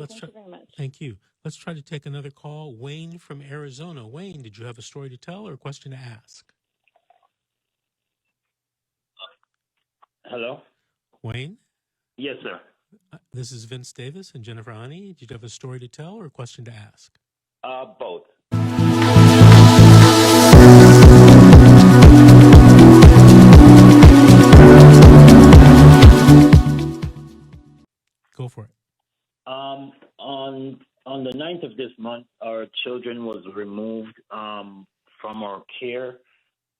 let's Thank try. you very much. Thank you. Let's try to take another call. Wayne from Arizona. Wayne, did you have a story to tell or a question to ask? Hello? Wayne? Yes, sir. This is Vince Davis and Jennifer Ani. Did you have a story to tell or a question to ask? Both. Go for it. On the 9th of this month, our children was removed from our care,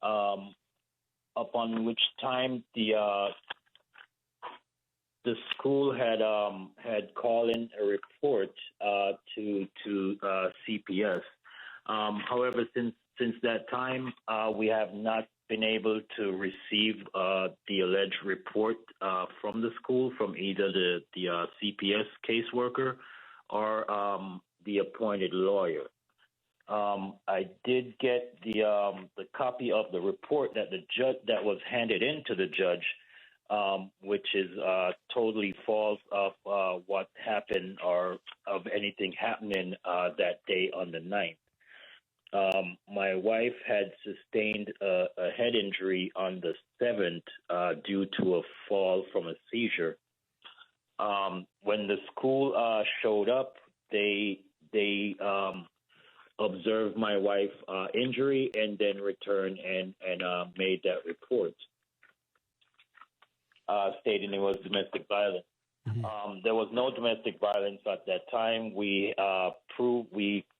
upon which time the school had called in a report to CPS. However, since that time, we have not been able to receive the alleged report from the school, from either the CPS caseworker or the appointed lawyer. I did get the copy of the report that the judge that was handed in to the judge, which is totally false of what happened or of anything happening that day on the 9th. My wife had sustained a head injury on the 7th due to a fall from a seizure. When the school showed up, they observed my wife's injury and then returned and made that report, stating it was domestic violence. Mm-hmm. There was no domestic violence at that time. We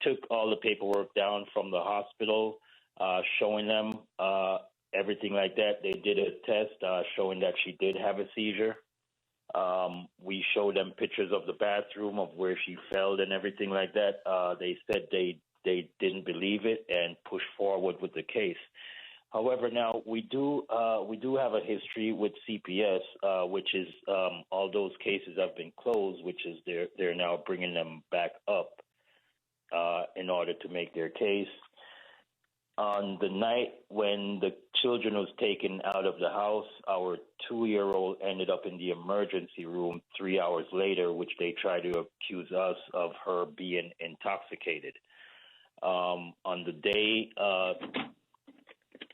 took all the paperwork down from the hospital, showing them everything like that. They did a test showing that she did have a seizure. We showed them pictures of the bathroom of where she fell and everything like that. They said they didn't believe it and pushed forward with the case. However, now we do have a history with CPS, which is all those cases have been closed, which is they're now bringing them back up in order to make their case. On the night when the children was taken out of the house, our 2-year-old ended up in the emergency room 3 hours later, which they tried to accuse us of her being intoxicated. On the day,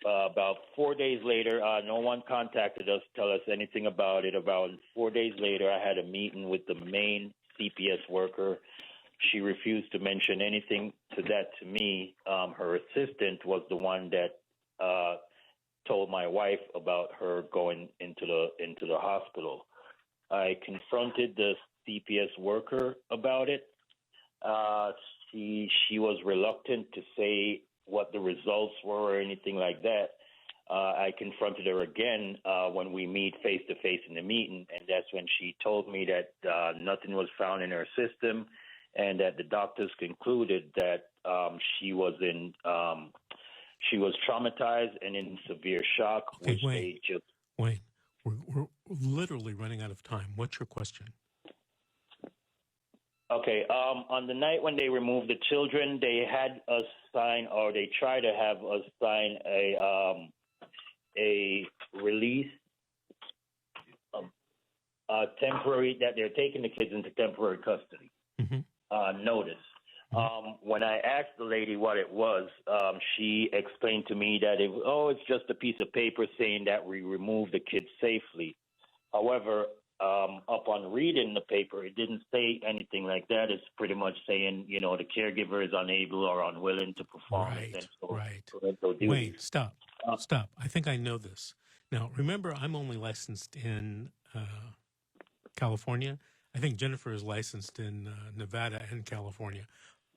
about 4 days later, no one contacted us to tell us anything about it. About 4 days later, I had a meeting with the main CPS worker. She refused to mention anything to me. Her assistant was the one that told my wife about her going into the hospital. I confronted the CPS worker about it. She was reluctant to say what the results were or anything like that. I confronted her again when we meet face to face in the meeting, and that's when she told me that nothing was found in her system, and that the doctors concluded that she was traumatized and in severe shock. Okay, Wayne, we're literally running out of time. What's your question? Okay. On the night when they removed the children, they had us sign, or they tried to have us sign a release, temporary, that they're taking the kids into temporary custody. Mm-hmm. Notice. When I asked the lady what it was, she explained to me that it's just a piece of paper saying that we removed the kids safely. However, upon reading the paper, it didn't say anything like that. It's pretty much saying, the caregiver is unable or unwilling to perform parental duties. Wayne, stop. I think I know this. Now, remember, I'm only licensed in California. I think Jennifer is licensed in Nevada and California.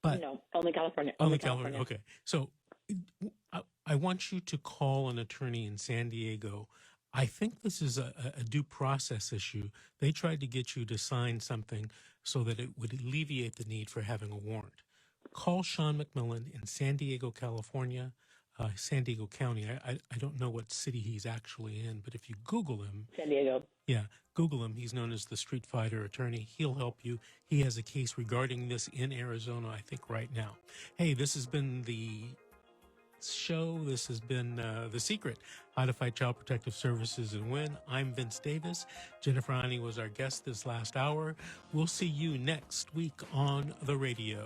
But no, only California. Only California. Okay. So I want you to call an attorney in San Diego. I think this is a due process issue. They tried to get you to sign something so that it would alleviate the need for having a warrant. Call Sean McMillan in San Diego, California, San Diego County. I don't know what city he's actually in, but if you Google him. San Diego. Yeah, Google him. He's known as the Street Fighter attorney. He'll help you. He has a case regarding this in Arizona, I think, right now. Hey, this has been the next show. This has been The Secret, How to Fight Child Protective Services and Win. I'm Vince Davis. Jennifer Ani was our guest this last hour. We'll see you next week on the radio.